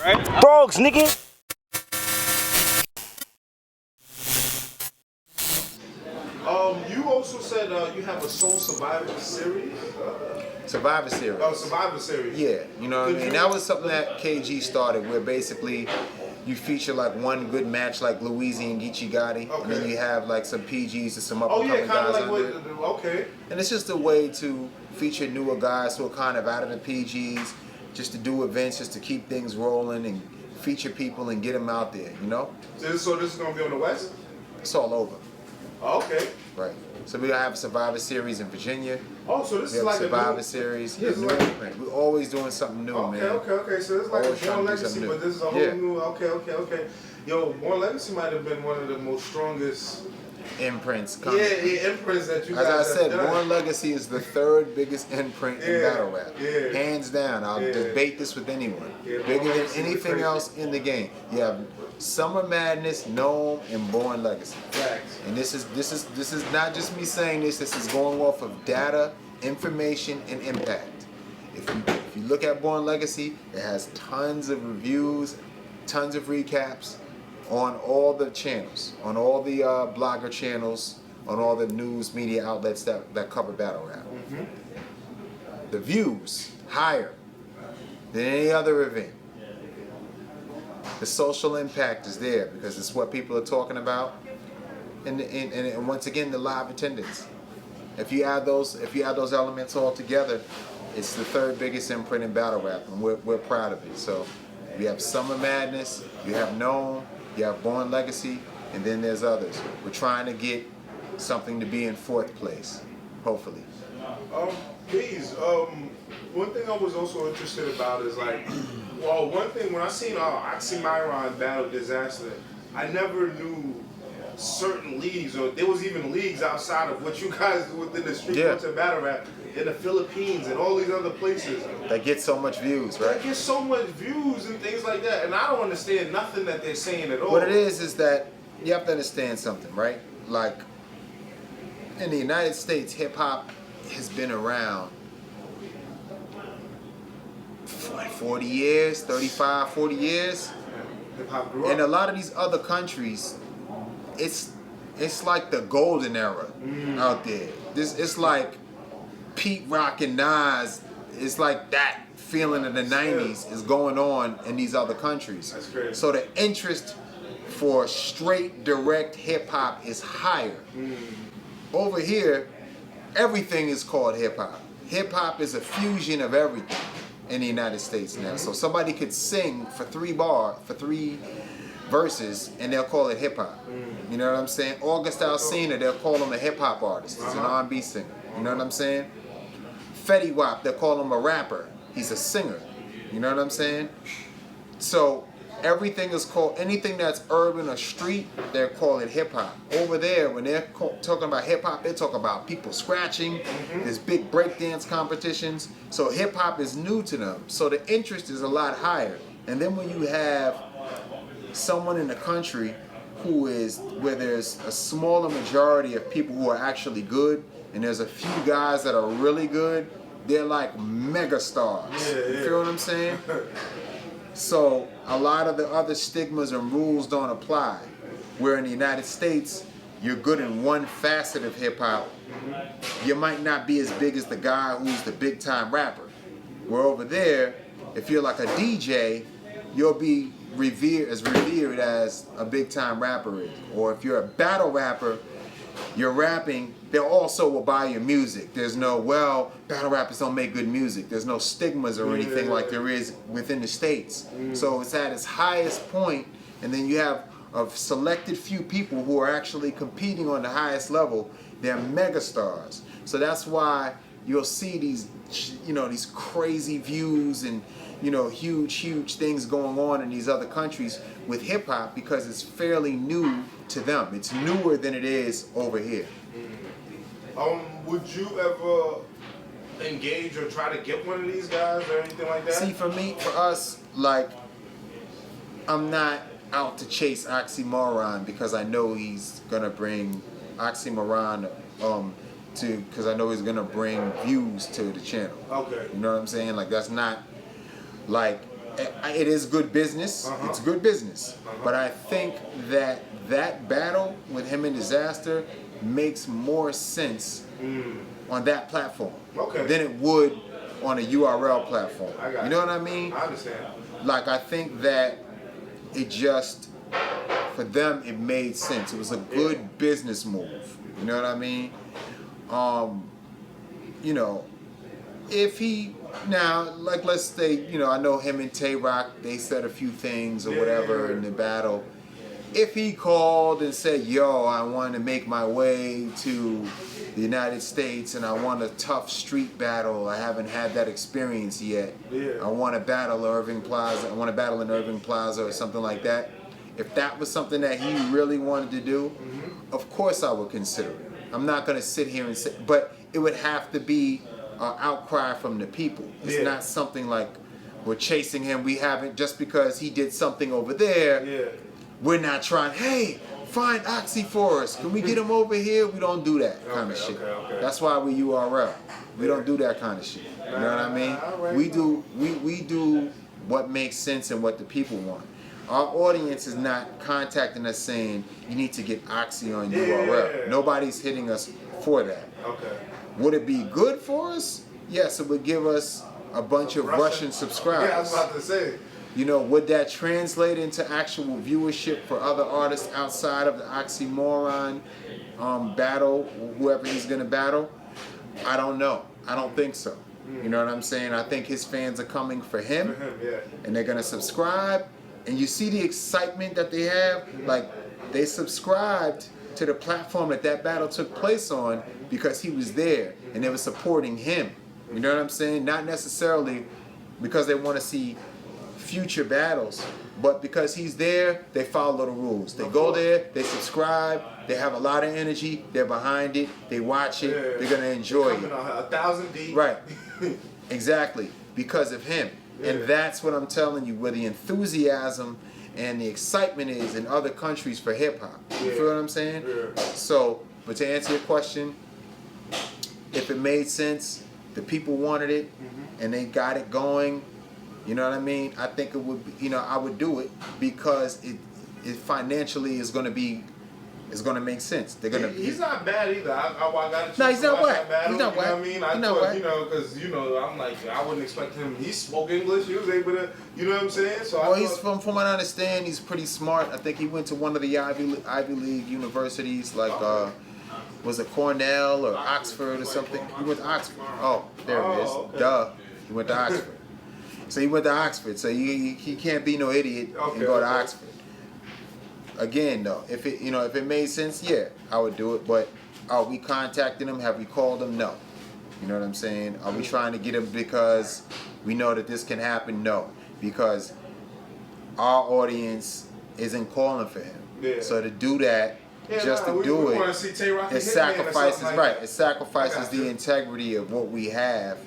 Right? Frogs, nigga. You also said you have a Soul Survivor series. Survivor Series. Oh, Survivor series. Yeah, you know what I mean? That was something that KG started, where basically you feature like one good match like Louise and Geechee Gotti, and then you have like some PGs and some up-and-coming guys under it. Okay. And it's just a way to feature newer guys who are kind of out of the PGs, just to do events, just to keep things rolling and feature people and get them out there, you know? So this is going to be on the West? It's all over. Okay. Right. So we have a Survivor Series in Virginia. Oh, so this is like a Survivor Series. Yeah, new imprint. We're always doing something new, man. Okay. So it's like a Born Legacy, but this is a whole new. Okay. Yo, Born Legacy might have been one of the most strongest imprints. Yeah, imprints that you guys have done. As I said, Born Legacy is the third biggest imprint in battle rap. Yeah. Hands down. I'll debate this with anyone. Bigger than anything else in the game. You have Summer Madness, Gnome, and Born Legacy. Facts. And this is not just me saying this. This is going off of data, information, and impact. If you look at Born Legacy, it has tons of reviews, tons of recaps on all the channels, on all the blogger channels, on all the news media outlets that cover battle rap. The views higher than any other event. The social impact is there because it's what people are talking about, and once again the live attendance. If you add those elements all together, it's the third biggest imprint in battle rap, and we're proud of it. So we have Summer Madness, you have Gnome, you have Born Legacy, and then there's others. We're trying to get something to be in fourth place, hopefully. Please, one thing I was also interested about is like, well, one thing when I seen Oxxxymiron battle Disaster, I never knew certain leagues, or there was even leagues outside of what you guys do within the street culture battle rap in the Philippines and all these other places that get so much views, right? That get so much views and things like that, and I don't understand nothing that they're saying at all. What it is that you have to understand something, right? Like in the United States, hip hop has been around for like 40 years, 35, 40 years. Hip-hop grew up. In a lot of these other countries, it's like the golden era out there. It's like Pete Rock and Nas. It's like that feeling of the 90s is going on in these other countries. That's crazy. So the interest for straight, direct hip-hop is higher. Over here, everything is called hip-hop. Hip-hop is a fusion of everything in the United States now. So somebody could sing for three verses, and they'll call it hip-hop. You know what I'm saying? August Alsina, they'll call him a hip-hop artist. He's an R&B singer. You know what I'm saying? Fetty Wap, they'll call him a rapper. He's a singer. You know what I'm saying? So everything is called, anything that's urban or street, they're calling hip-hop. Over there, when they're talking about hip-hop, they're talking about people scratching. There's big breakdance competitions. So hip-hop is new to them. So the interest is a lot higher. And then when you have someone in the country where there's a smaller majority of people who are actually good, and there's a few guys that are really good, they're like mega stars. You feel what I'm saying? So a lot of the other stigmas and rules don't apply. Where in the United States, you're good in one facet of hip hop, you might not be as big as the guy who's the big time rapper. Where over there, if you're like a DJ, you'll be revered as a big time rapper is. Or if you're a battle rapper, you're rapping, they also will buy your music. There's no, well, battle rappers don't make good music. There's no stigmas or anything like there is within the States. So it's at its highest point, and then you have a selected few people who are actually competing on the highest level. They're mega stars. So that's why you'll see these, these crazy views and, huge things going on in these other countries with hip hop, because it's fairly new to them. It's newer than it is over here. Would you ever engage or try to get one of these guys or anything like that? See, for us, like, I'm not out to chase Oxxxymiron because I know he's gonna bring Oxxxymiron because I know he's gonna bring views to the channel. Okay. You know what I'm saying? Like, that's not like it is good business. It's good business. But I think that battle with him and Disaster makes more sense on that platform than it would on a URL platform. You know what I mean? I understand. Like, I think that it just, for them, it made sense. It was a good business move. You know what I mean? You know, if he, now, like, let's say, you know, I know him and Tay-Rock, they said a few things or whatever in the battle. If he called and said, yo, I want to make my way to the United States and I want a tough street battle, I haven't had that experience yet. I want to battle Irving Plaza, I want to battle in Irving Plaza or something like that. If that was something that he really wanted to do, of course I would consider it. I'm not going to sit here and say, but it would have to be an outcry from the people. It's not something like we're chasing him. We haven't, just because he did something over there, we're not trying, hey, find Oxxxy for us. Can we get him over here? We don't do that kind of shit. That's why we URL. We don't do that kind of shit. You know what I mean? We do what makes sense and what the people want. Our audience is not contacting us saying you need to get Oxxxy on URL. Nobody's hitting us for that. Would it be good for us? Yes, it would give us a bunch of Russian subscribers. Yeah, I was about to say. You know, would that translate into actual viewership for other artists outside of the Oxxxymiron battle, whoever he's gonna battle? I don't know. I don't think so. You know what I'm saying? I think his fans are coming for him, and they're gonna subscribe. And you see the excitement that they have. Like, they subscribed to the platform that battle took place on because he was there and they were supporting him. You know what I'm saying? Not necessarily because they want to see future battles, but because he's there, they follow the rules. They go there, they subscribe, they have a lot of energy, they're behind it, they watch it, they're gonna enjoy it. 1,000 deep. Right, exactly, because of him. And that's what I'm telling you, where the enthusiasm and the excitement is in other countries for hip hop. You feel what I'm saying? So, but to answer your question, if it made sense, the people wanted it, and they got it going, you know what I mean? I think it would be, you know, I would do it because it financially is going to be, it's going to make sense. They're going to. He's not bad either. I got no, he's not whack. He's not whack. You know what I mean? I thought, you know, because, you know, I'm like, I wouldn't expect him. He spoke English. He was able to, you know what I'm saying? So well, he's from what I understand, he's pretty smart. I think he went to one of the Ivy League universities, like was it Cornell or Oxford or something? He went to Oxford. Oh, there it is. Okay. Duh. He went to Oxford. So he went to Oxford. So he can't be no idiot and go to Oxford. Again, though, if it made sense, yeah, I would do it. But are we contacting him? Have we called him? No. You know what I'm saying? Are we trying to get him because we know that this can happen? No, because our audience isn't calling for him. So to do that, just to do it, it sacrifices It sacrifices the integrity of what we have.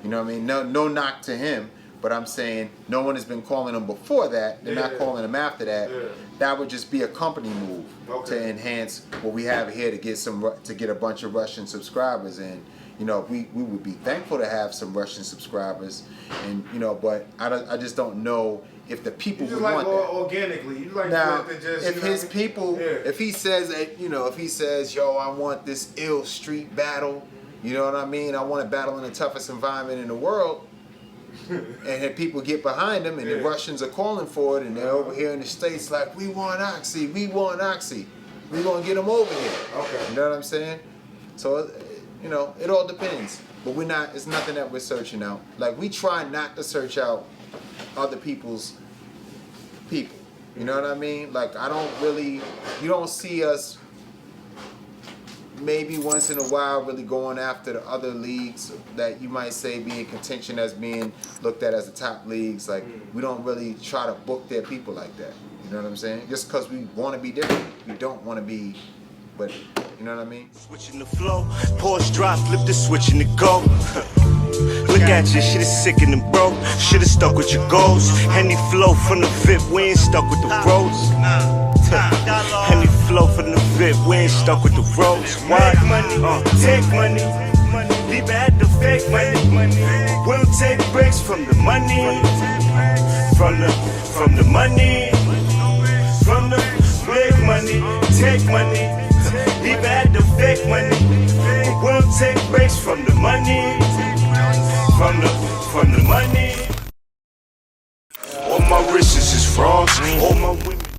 You know what I mean? No knock to him. But I'm saying no one has been calling him before that. They're not calling him after that. That would just be a company move to enhance what we have here to get a bunch of Russian subscribers. And you know, we would be thankful to have some Russian subscribers. And you know, but I just don't know if the people would want that. Organically, you like now, to just, if his people, if he says that, you know, if he says, yo, I want this ill street battle, you know what I mean? I want to battle in the toughest environment in the world. And if people get behind them and the Russians are calling for it and they're over here in the States like, we want Oxxxy, we want Oxxxy. We're going to get them over here. You know what I'm saying? So, you know, it all depends. But it's nothing that we're searching out. Like, we try not to search out other people's people. You know what I mean? Like, you don't see us maybe once in a while really going after the other leagues that you might say be in contention as being looked at as the top leagues. Like, we don't really try to book their people like that. You know what I'm saying? Just because we want to be different, we don't want to be, but you know what I mean? Switching the flow, pause drop, flip the switch and it go. Look at you, shit is sickening, bro. Should've stuck with your goals. Henny flow from the VIP, we ain't stuck with the roads. Henny flow from the VIP, we ain't stuck with the roads. Why? Take money, leave it at the fake money. We'll take breaks from the money. From the money, from the big money, take money, even at the fake money. But we'll take breaks from the money, from the money. All my riches is frauds, all my women.